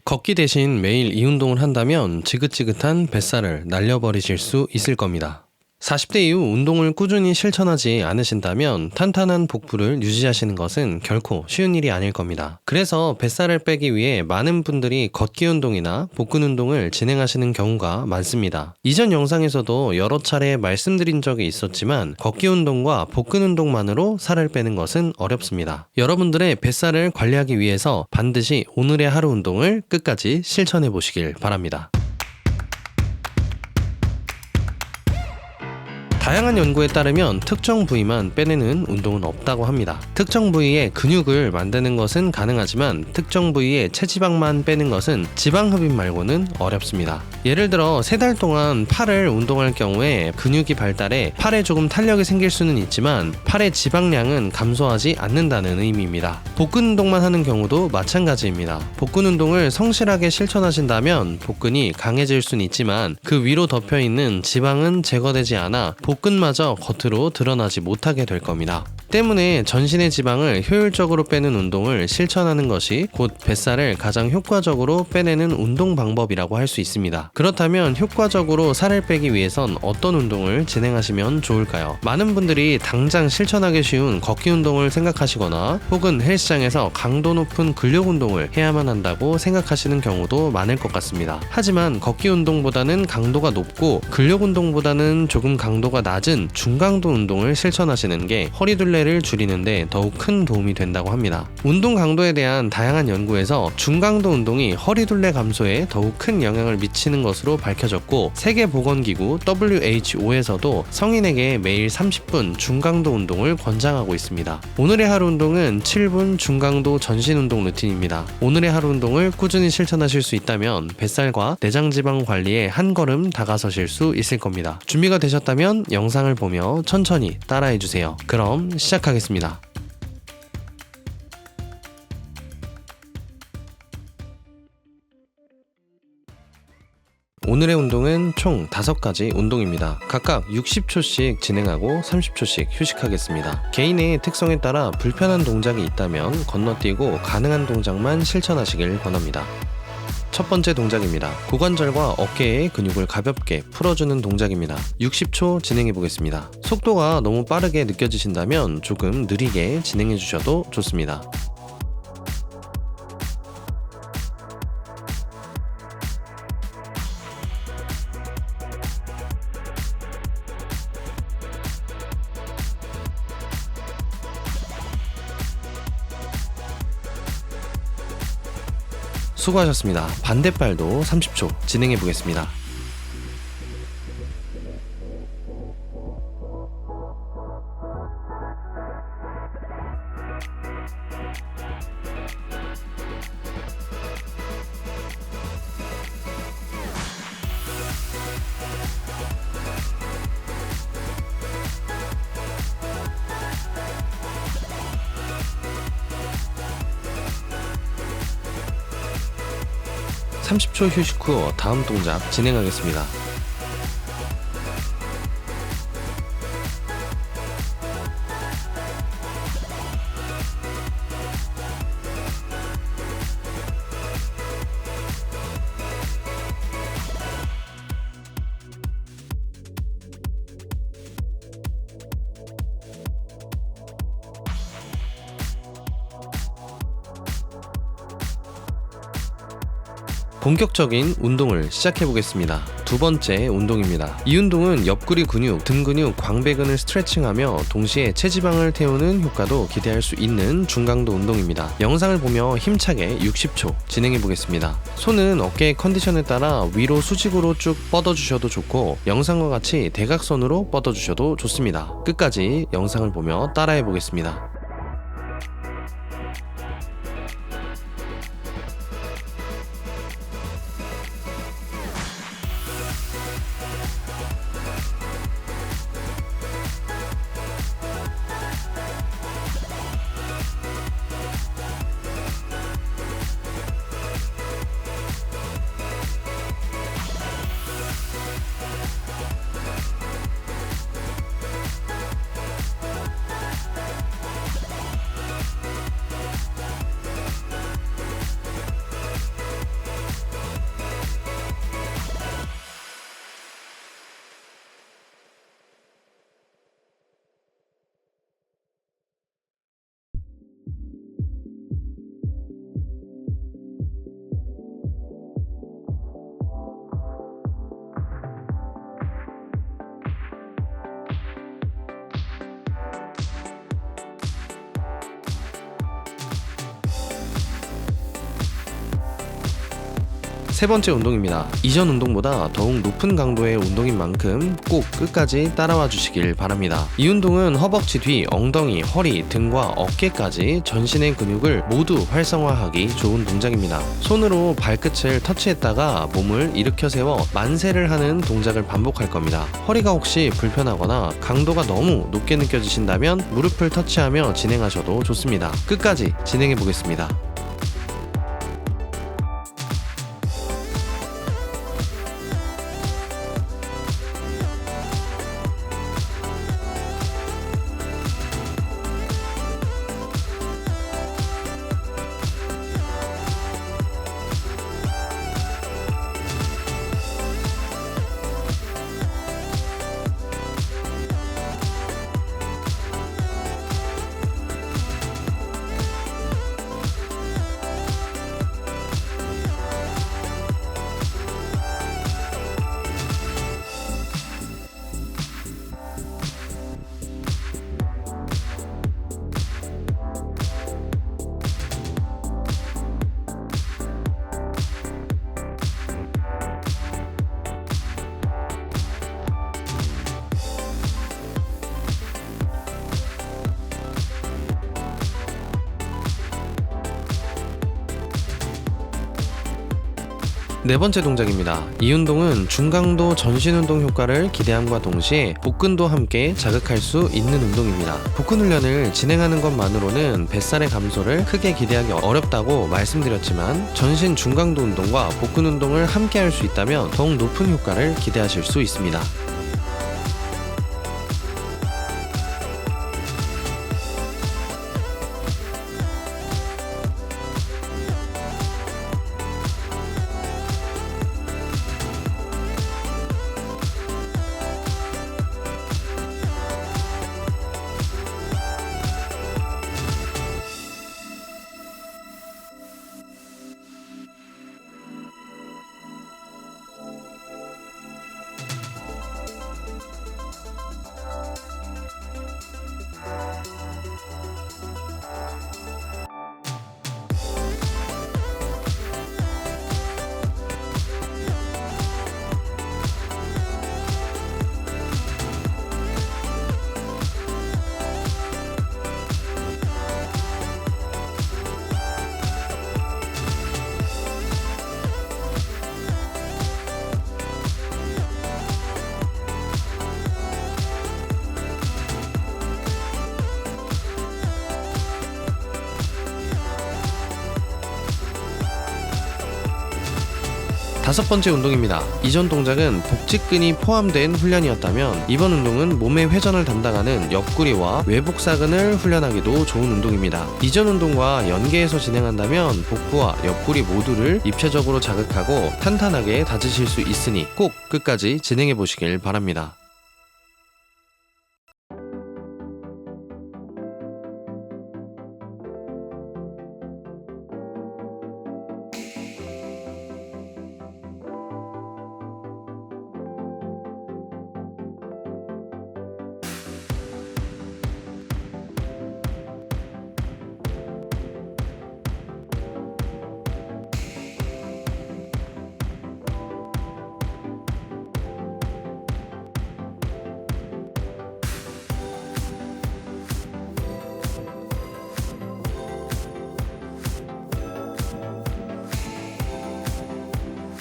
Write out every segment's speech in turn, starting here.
걷기 대신 매일 이 운동을 한다면 지긋지긋한 뱃살을 날려버리실 수 있을 겁니다. 40대 이후 운동을 꾸준히 실천하지 않으신다면 탄탄한 복부를 유지하시는 것은 결코 쉬운 일이 아닐 겁니다. 그래서 뱃살을 빼기 위해 많은 분들이 걷기 운동이나 복근 운동을 진행하시는 경우가 많습니다. 이전 영상에서도 여러 차례 말씀드린 적이 있었지만 걷기 운동과 복근 운동만으로 살을 빼는 것은 어렵습니다. 여러분들의 뱃살을 관리하기 위해서 반드시 오늘의 하루 운동을 끝까지 실천해 보시길 바랍니다. 다양한 연구에 따르면 특정 부위만 빼내는 운동은 없다고 합니다. 특정 부위의 근육을 만드는 것은 가능하지만 특정 부위의 체지방만 빼는 것은 지방 흡입 말고는 어렵습니다. 예를 들어 3달 동안 팔을 운동할 경우에 근육이 발달해 팔에 조금 탄력이 생길 수는 있지만 팔의 지방량은 감소하지 않는다는 의미입니다. 복근 운동만 하는 경우도 마찬가지입니다. 복근 운동을 성실하게 실천하신다면 복근이 강해질 수는 있지만 그 위로 덮여있는 지방은 제거되지 않아 복근마저 겉으로 드러나지 못하게 될 겁니다. 때문에 전신의 지방을 효율적으로 빼는 운동을 실천하는 것이 곧 뱃살을 가장 효과적으로 빼내는 운동 방법이라고 할 수 있습니다. 그렇다면 효과적으로 살을 빼기 위해선 어떤 운동을 진행하시면 좋을까요? 많은 분들이 당장 실천하기 쉬운 걷기 운동을 생각하시거나 혹은 헬스장에서 강도 높은 근력 운동을 해야만 한다고 생각하시는 경우도 많을 것 같습니다. 하지만 걷기 운동보다는 강도가 높고 근력 운동보다는 조금 강도가 낮은 중강도 운동을 실천하시는 게 허리둘레를 줄이는데 더욱 큰 도움이 된다고 합니다. 운동 강도에 대한 다양한 연구에서 중강도 운동이 허리둘레 감소에 더욱 큰 영향을 미치는 것으로 밝혀졌고 세계보건기구 WHO에서도 성인에게 매일 30분 중강도 운동을 권장하고 있습니다. 오늘의 하루 운동은 7분 중강도 전신 운동 루틴입니다. 오늘의 하루 운동을 꾸준히 실천하실 수 있다면 뱃살과 내장지방 관리에 한 걸음 다가서실 수 있을 겁니다. 준비가 되셨다면 영상을 보며 천천히 따라해주세요. 그럼 시작하겠습니다. 오늘의 운동은 총 5가지 운동입니다. 각각 60초씩 진행하고 30초씩 휴식하겠습니다. 개인의 특성에 따라 불편한 동작이 있다면 건너뛰고 가능한 동작만 실천하시길 권합니다. 첫 번째 동작입니다. 고관절과 어깨의 근육을 가볍게 풀어주는 동작입니다. 60초 진행해 보겠습니다. 속도가 너무 빠르게 느껴지신다면 조금 느리게 진행해 주셔도 좋습니다. 수고하셨습니다. 반대발도 30초 진행해 보겠습니다. (30초) 휴식 후 다음 동작 진행하겠습니다. 본격적인 운동을 시작해보겠습니다. 두 번째 운동입니다. 이 운동은 옆구리 근육, 등 근육, 광배근을 스트레칭하며 동시에 체지방을 태우는 효과도 기대할 수 있는 중강도 운동입니다. 영상을 보며 힘차게 60초 진행해보겠습니다. 손은 어깨의 컨디션에 따라 위로 수직으로 쭉 뻗어주셔도 좋고 영상과 같이 대각선으로 뻗어주셔도 좋습니다. 끝까지 영상을 보며 따라해보겠습니다. 세 번째 운동입니다. 이전 운동보다 더욱 높은 강도의 운동인 만큼 꼭 끝까지 따라와 주시길 바랍니다. 이 운동은 허벅지 뒤, 엉덩이, 허리, 등과 어깨까지 전신의 근육을 모두 활성화하기 좋은 동작입니다. 손으로 발끝을 터치했다가 몸을 일으켜 세워 만세를 하는 동작을 반복할 겁니다. 허리가 혹시 불편하거나 강도가 너무 높게 느껴지신다면 무릎을 터치하며 진행하셔도 좋습니다. 끝까지 진행해 보겠습니다. 네 번째 동작입니다. 이 운동은 중강도 전신 운동 효과를 기대함과 동시에 복근도 함께 자극할 수 있는 운동입니다. 복근 훈련을 진행하는 것만으로는 뱃살의 감소를 크게 기대하기 어렵다고 말씀드렸지만 전신 중강도 운동과 복근 운동을 함께 할 수 있다면 더욱 높은 효과를 기대하실 수 있습니다. 다섯 번째 운동입니다. 이전 동작은 복직근이 포함된 훈련이었다면 이번 운동은 몸의 회전을 담당하는 옆구리와 외복사근을 훈련하기도 좋은 운동입니다. 이전 운동과 연계해서 진행한다면 복부와 옆구리 모두를 입체적으로 자극하고 탄탄하게 다지실 수 있으니 꼭 끝까지 진행해 보시길 바랍니다.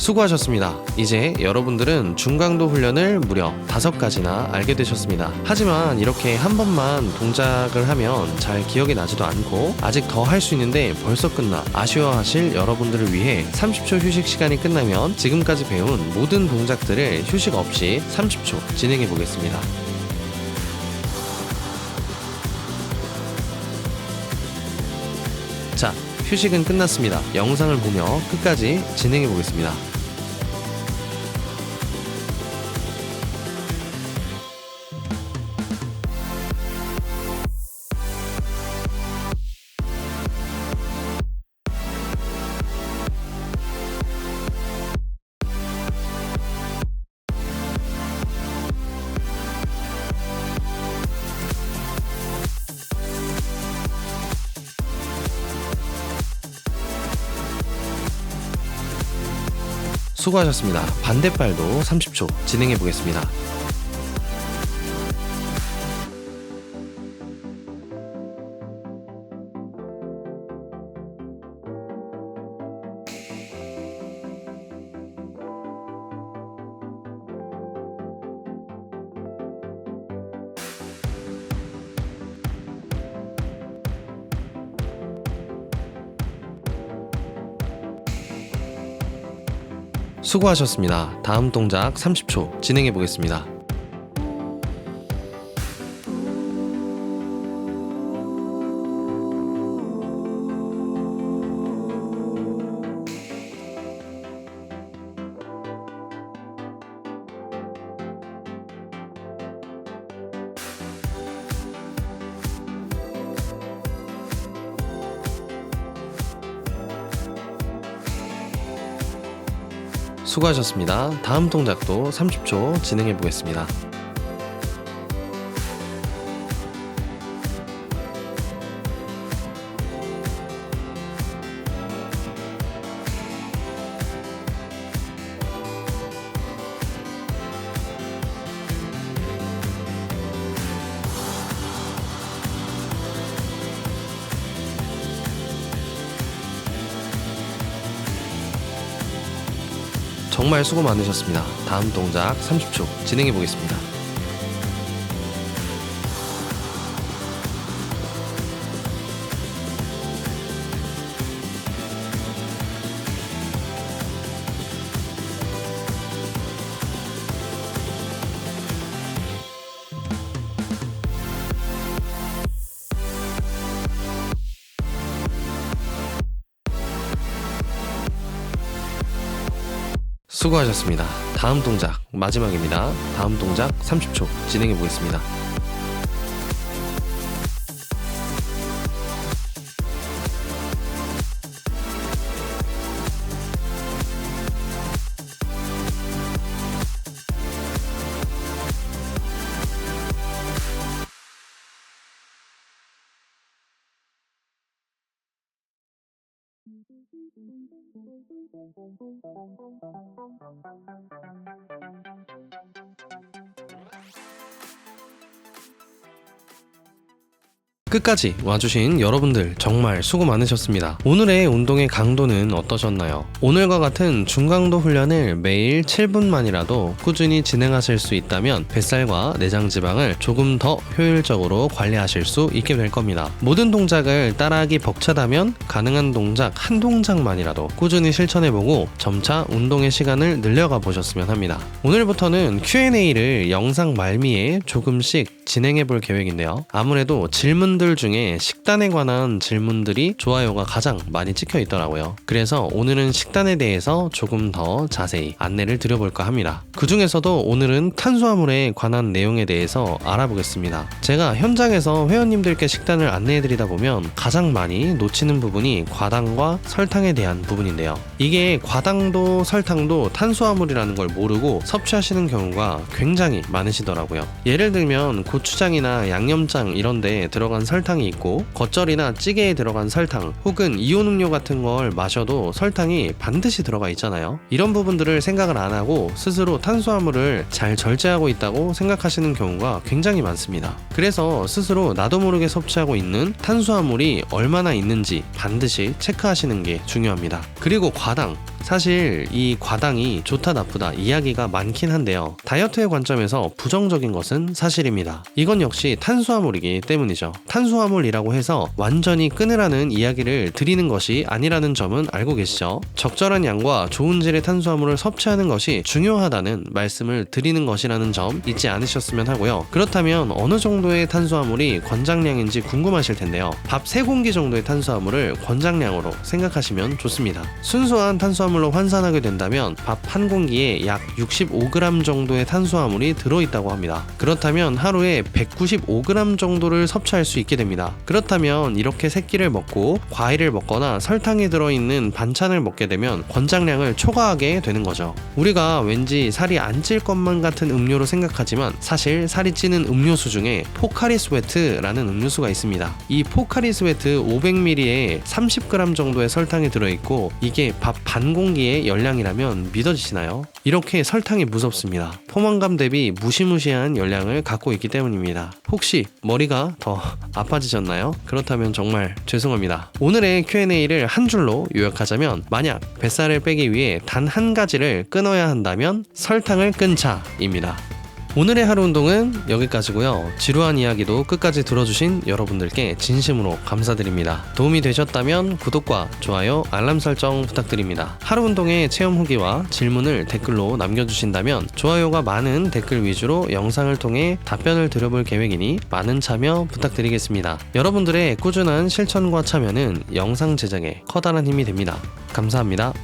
수고하셨습니다. 이제 여러분들은 중강도 훈련을 무려 5가지나 알게 되셨습니다. 하지만 이렇게 한 번만 동작을 하면 잘 기억이 나지도 않고 아직 더 할 수 있는데 벌써 끝나 아쉬워하실 여러분들을 위해 30초 휴식 시간이 끝나면 지금까지 배운 모든 동작들을 휴식 없이 30초 진행해 보겠습니다. 자, 휴식은 끝났습니다. 영상을 보며 끝까지 진행해 보겠습니다. 수고하셨습니다. 반대발도 30초 진행해 보겠습니다. 수고하셨습니다. 다음 동작 30초 진행해 보겠습니다. 수고하셨습니다. 다음 동작도 30초 진행해 보겠습니다. 정말 수고 많으셨습니다. 다음 동작 30초 진행해 보겠습니다. 수고하셨습니다. 다음 동작 마지막입니다. 다음 동작 30초 진행해 보겠습니다. 끝까지 와주신 여러분들 정말 수고 많으셨습니다. 오늘의 운동의 강도는 어떠셨나요? 오늘과 같은 중강도 훈련을 매일 7분만이라도 꾸준히 진행하실 수 있다면 뱃살과 내장 지방을 조금 더 효율적으로 관리하실 수 있게 될 겁니다. 모든 동작을 따라하기 벅차다면 가능한 동작 한 동작만이라도 꾸준히 실천해보고 점차 운동의 시간을 늘려가 보셨으면 합니다. 오늘부터는 Q&A를 영상 말미에 조금씩 진행해 볼 계획인데요. 아무래도 질문들 중에 식단에 관한 질문들이 좋아요가 가장 많이 찍혀 있더라고요. 그래서 오늘은 식단에 대해서 조금 더 자세히 안내를 드려볼까 합니다. 그 중에서도 오늘은 탄수화물에 관한 내용에 대해서 알아보겠습니다. 제가 현장에서 회원님들께 식단을 안내해드리다 보면 가장 많이 놓치는 부분이 과당과 설탕에 대한 부분인데요. 이게 과당도 설탕도 탄수화물이라는 걸 모르고 섭취하시는 경우가 굉장히 많으시더라고요. 예를 들면 고추장이나 양념장 이런 데 들어간 설탕이 있고 겉절이나 찌개에 들어간 설탕 혹은 이온 음료 같은 걸 마셔도 설탕이 반드시 들어가 있잖아요. 이런 부분들을 생각을 안 하고 스스로 탄수화물을 잘 절제하고 있다고 생각하시는 경우가 굉장히 많습니다. 그래서 스스로 나도 모르게 섭취하고 있는 탄수화물이 얼마나 있는지 반드시 체크하시는 게 중요합니다. 그리고 과당, 사실 이 과당이 좋다 나쁘다 이야기가 많긴 한데요. 다이어트의 관점에서 부정적인 것은 사실입니다. 이건 역시 탄수화물이기 때문이죠. 탄수화물이라고 해서 완전히 끊으라는 이야기를 드리는 것이 아니라는 점은 알고 계시죠? 적절한 양과 좋은 질의 탄수화물을 섭취하는 것이 중요하다는 말씀을 드리는 것이라는 점 잊지 않으셨으면 하고요. 그렇다면 어느 정도의 탄수화물이 권장량인지 궁금하실 텐데요. 밥 3공기 정도의 탄수화물을 권장량으로 생각하시면 좋습니다. 순수한 탄수화물로 환산하게 된다면 밥 1공기에 약 65g 정도의 탄수화물이 들어있다고 합니다. 그렇다면 하루에 195g 정도를 섭취할 수 있게 됩니다. 그렇다면 이렇게 새끼를 먹고 과일을 먹거나 설탕이 들어있는 반찬을 먹게 되면 권장량을 초과하게 되는 거죠. 우리가 왠지 살이 안 찔 것만 같은 음료로 생각하지만 사실 살이 찌는 음료수 중에 포카리 스웨트라는 음료수가 있습니다. 이 포카리 스웨트 500ml에 30g 정도의 설탕이 들어있고 이게 밥 반 1봉기의 열량이라면 믿어지시나요? 이렇게 설탕이 무섭습니다. 포만감 대비 무시무시한 열량을 갖고 있기 때문입니다. 혹시 머리가 더 아파지셨나요? 그렇다면 정말 죄송합니다. 오늘의 Q&A를 한 줄로 요약하자면, 만약 뱃살을 빼기 위해 단 한 가지를 끊어야 한다면 설탕을 끊자입니다. 오늘의 하루 운동은 여기까지고요. 지루한 이야기도 끝까지 들어주신 여러분들께 진심으로 감사드립니다. 도움이 되셨다면 구독과 좋아요, 알람 설정 부탁드립니다. 하루 운동의 체험 후기와 질문을 댓글로 남겨주신다면 좋아요가 많은 댓글 위주로 영상을 통해 답변을 드려볼 계획이니 많은 참여 부탁드리겠습니다. 여러분들의 꾸준한 실천과 참여는 영상 제작에 커다란 힘이 됩니다. 감사합니다.